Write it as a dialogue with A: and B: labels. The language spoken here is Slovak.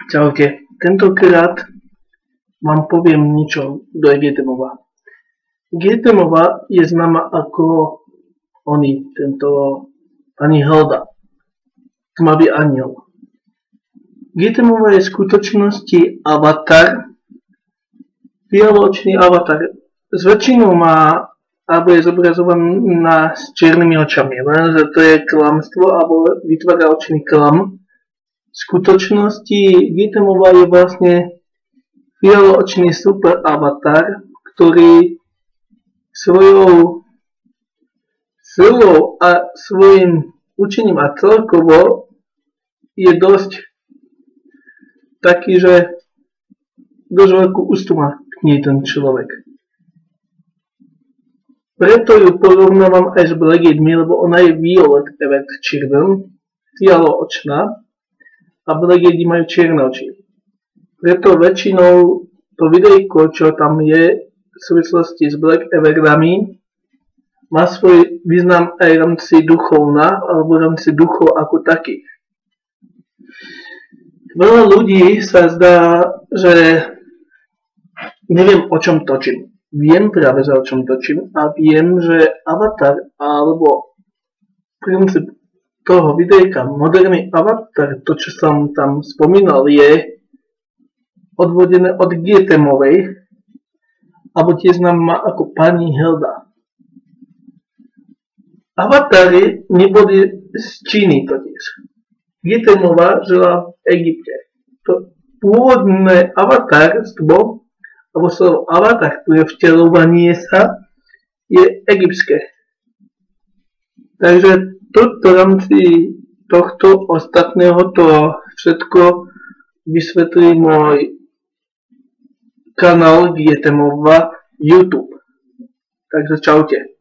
A: Čaute, tentokrát vám poviem niečo do Getemova. Getemova je známa ako pani Helda, tmavý aniel. Getemova je v skutočnosti avatar, fialočný avatar. S väčšinou alebo je zobrazovaná s čiernymi očami, lenže to je klamstvo, alebo vytvára očný klam. V skutočnosti Getemova je vlastne fialoočný super avatar, ktorý svojou silou a svojim učením a celkovo je dosť taký, že dosť veľkú úctu má k nej ten človek. Preto ju porovnávam aj s Black Eyed Me, lebo ona je violet evet čierven, fialoočná, a Black Eyed majú čierne oči. Preto väčšinou to videjko, čo tam je v súvislosti s Black Everami, má svoj význam aj v rámci duchovna, alebo v rámci duchov ako takých. Veľa ľudí sa zdá, že neviem, o čom točím. Viem práve, že o čom točím a viem, že avatar alebo princíp toho videjka, moderný avatar, to čo som tam spomínal, je odvodené od Getemovej, alebo tiež známa ako pani Helda. Avatári neboli z Číny totiž. Getemova žila v Egypte. To pôvodné avatárstvo, alebo slovo avatar, to je vteľovanie sa, je egyptské. Takže v rámci tohto ostatného to všetko vysvetlí môj kanál Getemova YouTube. Takže čaute.